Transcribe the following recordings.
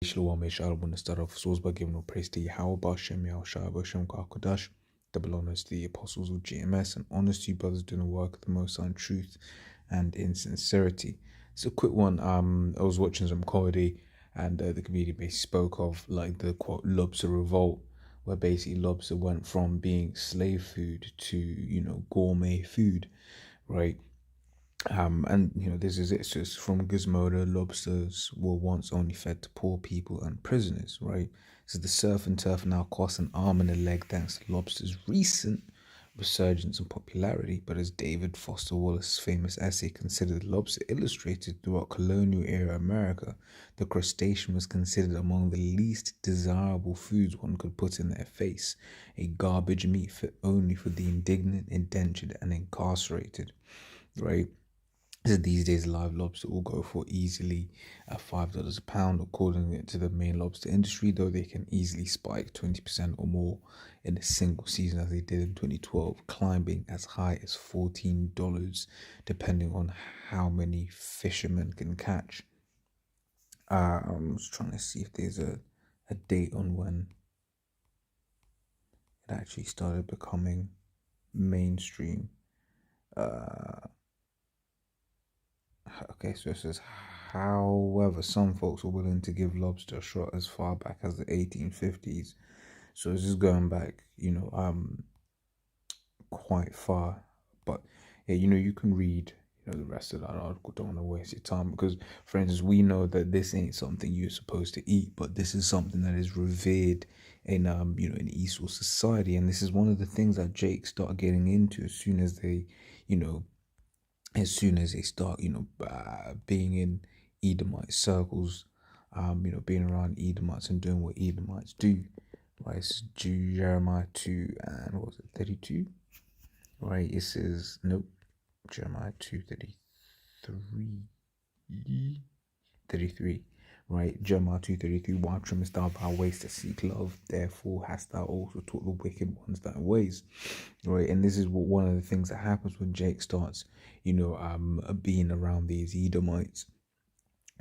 Shalom, I want to start off source by giving all praise to Yahweh, Bashem, Yahushua, Bashem, Kodash, double honors to the apostles of GMS, and honors to you brothers doing the work of the Most High in truth and in sincerity. It's a quick one. I was watching some comedy, and the comedian basically spoke of like the quote Lobster revolt, where basically lobster went from being slave food to gourmet food, right? And this is it. So it's from Gizmodo, lobsters were once only fed to poor people and prisoners, right? So the surf and turf now costs an arm and a leg thanks to lobster's recent resurgence in popularity. But as David Foster Wallace's famous essay considered lobster illustrated throughout colonial era America, the crustacean was considered among the least desirable foods one could put in their face, a garbage meat fit only for the indignant, indentured, and incarcerated, right? So these days, live lobster will go for easily $5 a pound, according to the main lobster industry, though they can easily spike 20% or more in a single season, as they did in 2012, climbing as high as $14, depending on how many fishermen can catch. I'm just trying to see if there's a date on when it actually started becoming mainstream. Okay, so it says, however, some folks are willing to give lobster a shot as far back as the 1850s. So this is going back, quite far. But yeah, you can read, the rest of that article. Don't want to waste your time because, for instance, we know that this ain't something you're supposed to eat, but this is something that is revered in in Esau society, and this is one of the things that Jake started getting into as soon as they, start, being in Edomite circles, being around Edomites and doing what Edomites do, right? It's Jeremiah 2 and what was it, 32, right? It says, nope, Jeremiah 2, 33, right? Jeremiah 2:33. Why trimmest thou thy waist to seek love? Therefore hast thou also taught the wicked ones thy ways, right? And this is what one of the things that happens when Jake starts, being around these Edomites,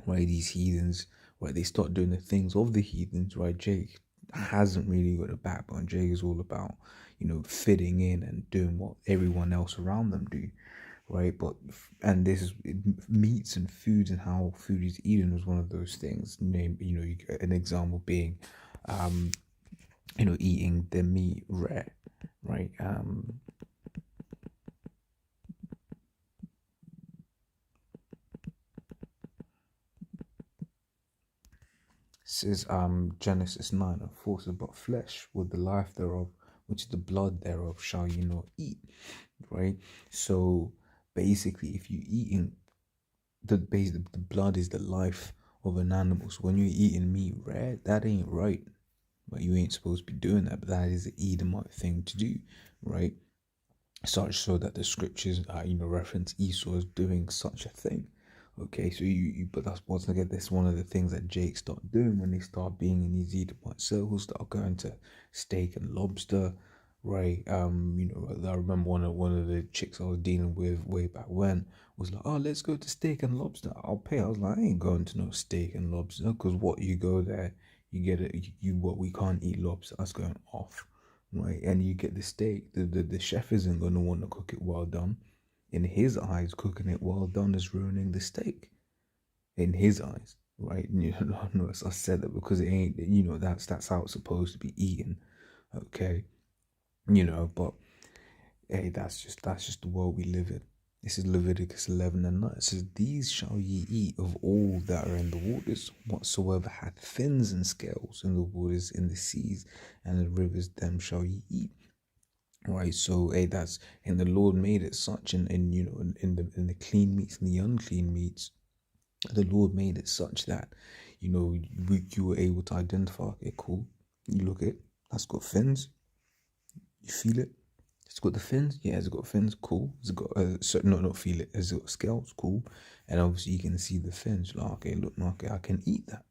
right? These heathens, right? They start doing the things of the heathens, right? Jake hasn't really got a backbone. Jake is all about, fitting in and doing what everyone else around them do, right? But and this is meats and foods and how food is eaten was one of those things. You get an example being, eating the meat rare, right? Says Genesis 9:4 says, but flesh with the life thereof, which is the blood thereof, shall you not eat, right? So basically, if you eating the blood is the life of an animal. So when you're eating meat rare, that ain't right. But you ain't supposed to be doing that. But that is the Edomite thing to do, right? Such so that the scriptures, reference Esau as doing such a thing. Okay, so but that's once again, that's one of the things that Jake started doing when they start being in these Edomite circles, start going to steak and lobster, right? I remember one of the chicks I was dealing with way back when was like, oh, let's go to steak and lobster. I'll pay. I was like, I ain't going to no steak and lobster because what you go there, you get it. What we can't eat lobster. That's going off, right? And you get the steak. The chef isn't gonna want to cook it well done. In his eyes, cooking it well done is ruining the steak. In his eyes, right? Notice I said that because it ain't. That's how it's supposed to be eaten. Okay, but hey, that's just the world we live in. This is Leviticus 11:9. It says, these shall ye eat of all that are in the waters, whatsoever hath fins and scales in the waters, in the seas, and the rivers, them shall ye eat. Right, so hey, and the Lord made it such, in the clean meats and the unclean meats, the Lord made it such that you were able to identify. Okay, cool. You look at it, that's got fins. You feel it. It's got the fins. Yeah, it's got fins. Cool. It's got not feel it. It's got scales. Cool. And obviously you can see the fins. Like, okay, look, okay, I can eat that.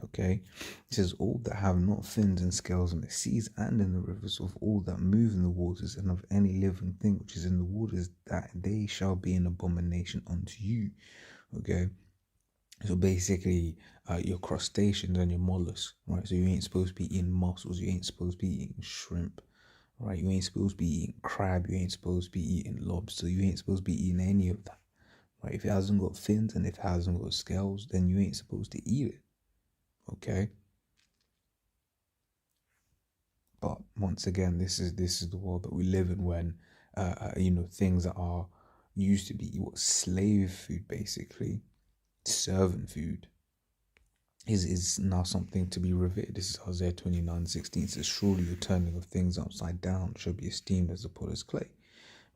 Okay, it says, all that have not fins and scales in the seas and in the rivers, of all that move in the waters, and of any living thing which is in the waters, that they shall be an abomination unto you. Okay, so basically, your crustaceans and your mollusks, right? So you ain't supposed to be eating mussels, you ain't supposed to be eating shrimp, right? You ain't supposed to be eating crab, you ain't supposed to be eating lobster, you ain't supposed to be eating any of that, right? If it hasn't got fins and if it hasn't got scales, then you ain't supposed to eat it, okay? But once again, this is the world that we live in when, things that are used to be what slave food, basically servant food, is now something to be revered. This is Isaiah 29:16. It says, surely the turning of things upside down shall be esteemed as the potter's clay.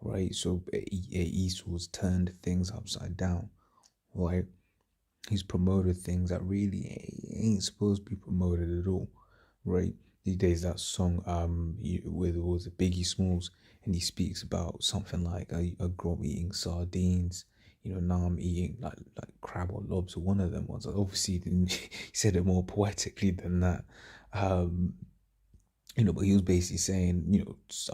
Right? So Esau's turned things upside down. Right? He's promoted things that really ain't supposed to be promoted at all. Right? These days that song with was it Biggie Smalls, and he speaks about something like I grew up eating sardines. Now I'm eating like crab or lobster. One of them ones. Obviously, he said it more poetically than that. Um, but he was basically saying,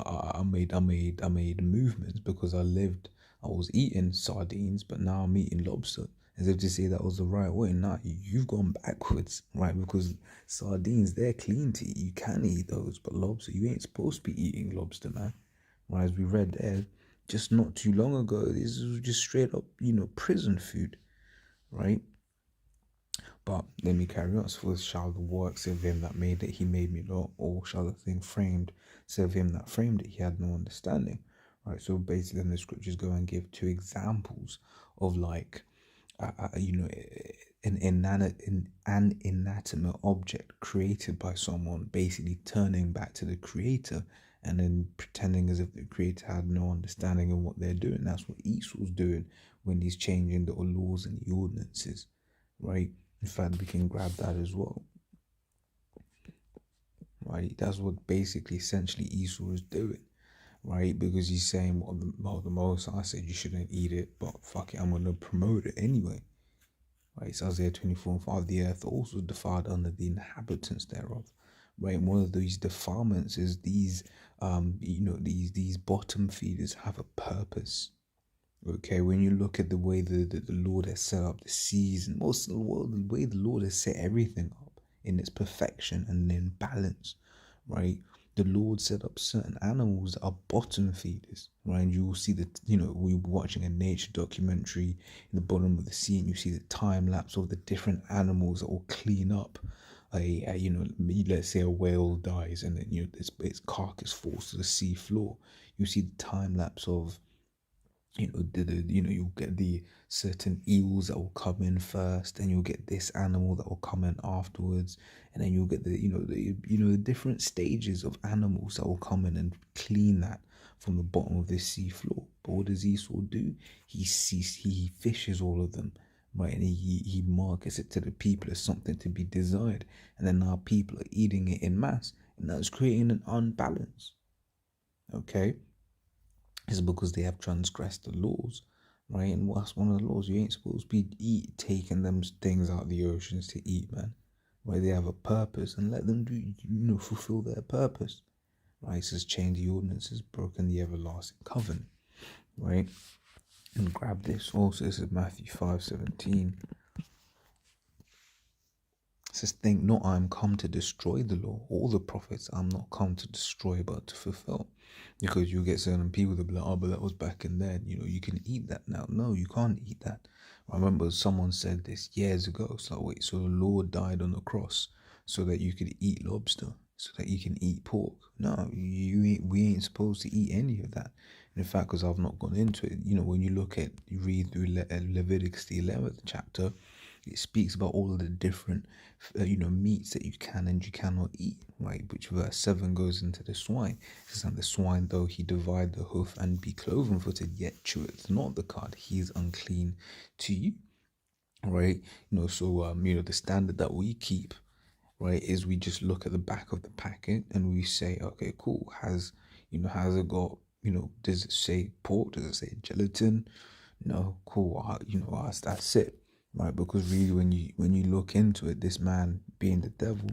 I made movements because I was eating sardines, but now I'm eating lobster. As if to say that was the right way. Nah, you've gone backwards, right? Because sardines, they're clean to eat. You can eat those, but lobster, you ain't supposed to be eating lobster, man. Right, as we read there, just not too long ago, this was just straight up, prison food, right? But let me carry on. For shall the works of him that made it, he made me not, or shall the thing framed say of him that framed it, he had no understanding. Right. So basically, then the scriptures go and give two examples of like, an inanimate object created by someone, basically turning back to the creator and then pretending as if the creator had no understanding of what they're doing. That's what Esau's doing when he's changing the laws and the ordinances, right? In fact, we can grab that as well, right? That's what basically, essentially, Esau is doing, right? Because he's saying, the Most I said you shouldn't eat it, but fuck it, I'm gonna promote it anyway, right? It's Isaiah 24:5. The earth also defiled under the inhabitants thereof, right? And one of these defilements is these, these bottom feeders have a purpose. Okay, when you look at the way the Lord has set up the seas and most of the world, the way the Lord has set everything up in its perfection and in balance, right? The Lord set up certain animals that are bottom feeders, right? And you will see that, we're watching a nature documentary in the bottom of the sea, and you see the time lapse of the different animals that will clean up. Let's say a whale dies, and then its carcass falls to the sea floor. You see the time lapse of you'll get the certain eels that will come in first, and you'll get this animal that will come in afterwards, and then you'll get the different stages of animals that will come in and clean that from the bottom of this sea floor. But what does Esau do? He fishes all of them, right, and he markets it to the people as something to be desired, and then now people are eating it in mass, and that's creating an unbalance. Okay, is because they have transgressed the laws, right? And what's one of the laws? You ain't supposed to be taking them things out of the oceans to eat, man. Right? They have a purpose, and let them do, fulfill their purpose. Right? It says, change the ordinances, broken the everlasting covenant. Right? And grab this also. This is Matthew 5:17. It says, think not I am come to destroy the law or the prophets. I'm not come to destroy but to fulfill. Because you get certain people that be like, oh, but that was back in then. You can eat that now. No, you can't eat that. I remember someone said this years ago. It's like, wait, so the Lord died on the cross so that you could eat lobster, so that you can eat pork. No, we ain't supposed to eat any of that. And in fact, because I've not gone into it, when you read through Leviticus, the 11th chapter, it speaks about all of the different, meats that you can and you cannot eat, right? Which verse 7 goes into the swine. It says, and the swine, though he divide the hoof and be cloven footed, yet cheweth not the cud, he is unclean to you, right? So, the standard that we keep, right, is we just look at the back of the packet and we say, okay, cool, has it got, does it say pork? Does it say gelatin? No, cool, that's it. Right, because really, when you look into it, this man being the devil,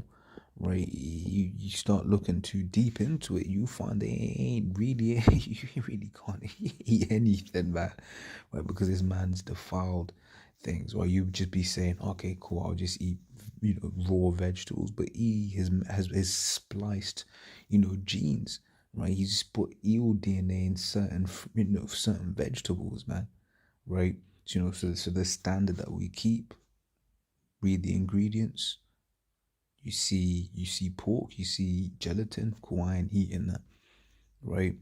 right, you start looking too deep into it, you find they ain't really, you really can't eat anything, man, right, because this man's defiled things, or you just be saying, okay, cool, I'll just eat raw vegetables, but he has spliced, genes, right? He's put eel DNA in certain, certain vegetables, man, right? So, so the standard that we keep, read the ingredients. You see pork, you see gelatin, Hawaiian eating that, right?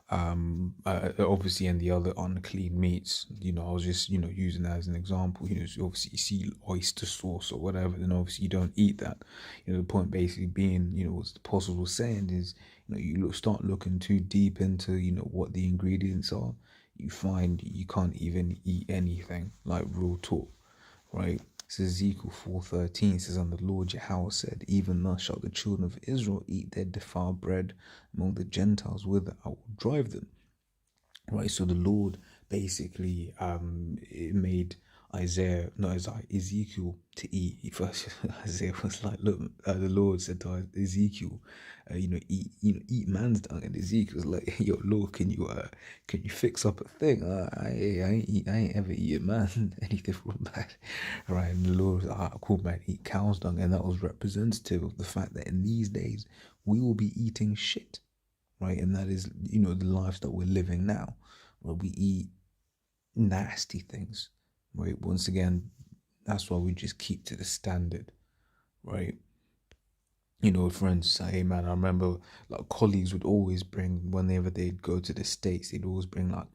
Obviously, and the other unclean meats, I was just using that as an example. So obviously you see oyster sauce or whatever, then obviously you don't eat that. The point basically being, what the apostle was saying is, start looking too deep into what the ingredients are, you find you can't even eat anything, like real talk, right? So Ezekiel 4:13 says, and the Lord Yahweh said, even thus shall the children of Israel eat their defiled bread among the Gentiles, whither I will drive them. Right, so the Lord basically it made Ezekiel to eat. First, Isaiah was like, look, the Lord said to Ezekiel, eat man's dung, and Ezekiel was like, yo, Lord, can you fix up a thing? I ain't ever eaten man anything from that, right? And the Lord was like, cool, man, eat cow's dung, and that was representative of the fact that in these days we will be eating shit, right? And that is, the lives that we're living now, where we eat nasty things, right? Once again, that's why we just keep to the standard, right? Friends say, hey man, I remember like colleagues would always bring, whenever they'd go to the States, they'd always bring like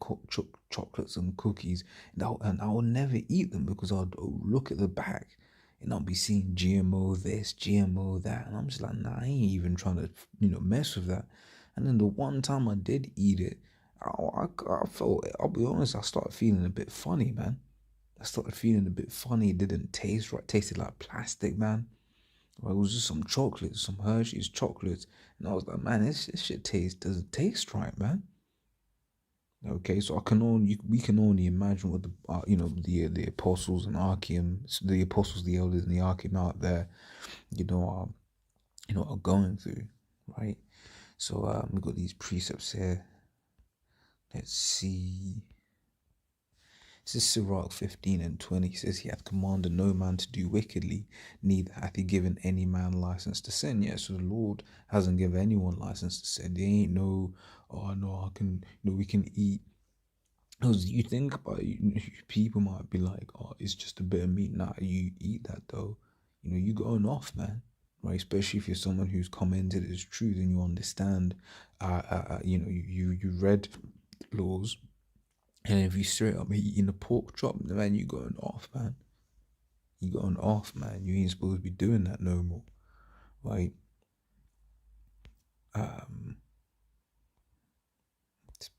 chocolates and cookies, and I would never eat them because I'd look at the back and I'll be seeing GMO this, GMO that, and I'm just like, nah, I ain't even trying to, mess with that. And then the one time I did eat it, I felt, I'll be honest, I started feeling a bit funny, man. I started feeling a bit funny. It didn't taste right. It tasted like plastic, man. Well, it was just some chocolates, some Hershey's chocolates, and I was like, man, this shit doesn't taste right, man. Okay, so we can only imagine what the apostles and Archeum, the apostles, the elders, and the Archeum out there, are going through, right? So we got these precepts here. Let's see. This is Sirach 15:20. He says, he hath commanded no man to do wickedly, neither hath he given any man license to sin. Yeah, so the Lord hasn't given anyone license to sin. There ain't no, oh no, I can, we can eat. Because you think about it, people might be like, oh, it's just a bit of meat. Nah, you eat that though. You going off, man. Right? Especially if you're someone who's come into this truth and you understand, you read laws. And if you straight up eating a pork chop, man, you going off, man. You going off, man. You ain't supposed to be doing that no more, right? Let's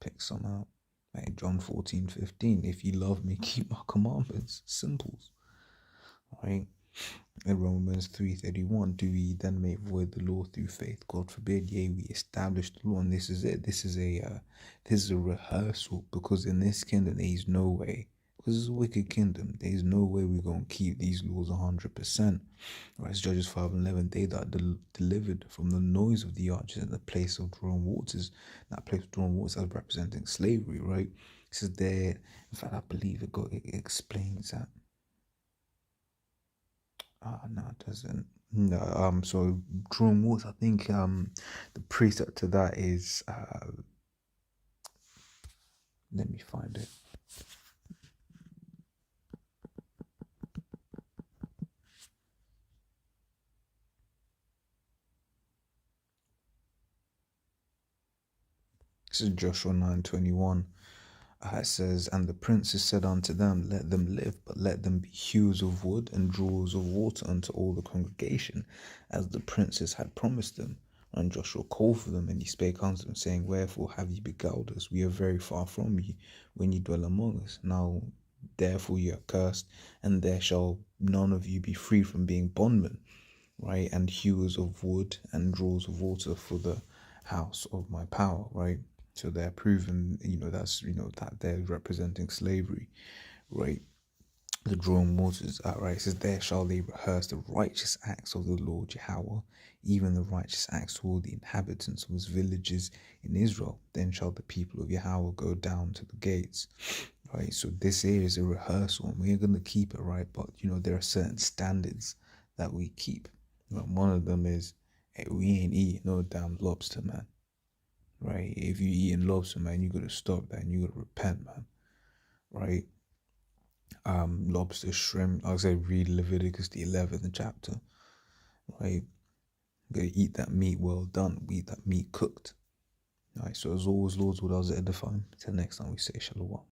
pick some out. Like John 14:15. If you love me, keep my commandments. Simples, right? In Romans 3:31, do we then make void the law through faith? God forbid, yea, we establish the law, and this is it. This is a rehearsal, because in this kingdom there is no way, because it's a wicked kingdom, there is no way we're going to keep these laws 100%. Right, as Judges 5:11, they that delivered from the noise of the archers in the place of drawn waters, that place of drawn waters as representing slavery, right? It says there, in fact, I believe it explains that. No, it doesn't. No, so drawn water, I think the precept to that is let me find it. This is Joshua 9:21. It says, and the princes said unto them, let them live, but let them be hewers of wood and drawers of water unto all the congregation, as the princes had promised them. And Joshua called for them, and he spake unto them, saying, wherefore have ye beguiled us? We are very far from you, when ye dwell among us. Now therefore ye are cursed, and there shall none of you be free from being bondmen, right? And hewers of wood and drawers of water for the house of my power, right? So they're proving, that's, that they're representing slavery, right? The drawn waters, right? It says, there shall they rehearse the righteous acts of the Lord Yahweh, even the righteous acts toward the inhabitants of his villages in Israel. Then shall the people of Yahweh go down to the gates, right? So this here is a rehearsal, and we're going to keep it, right? But, there are certain standards that we keep. One of them is, hey, we ain't eating no damn lobster, man. Right? If you eating lobster, man, you gotta stop that and you gotta repent, man. Right? Lobster, shrimp. Like I said, read Leviticus the 11th chapter. Right? You gotta eat that meat well done. We eat that meat cooked. Alright, so as always, Lord's what I was edifying. Till next time we say shalom.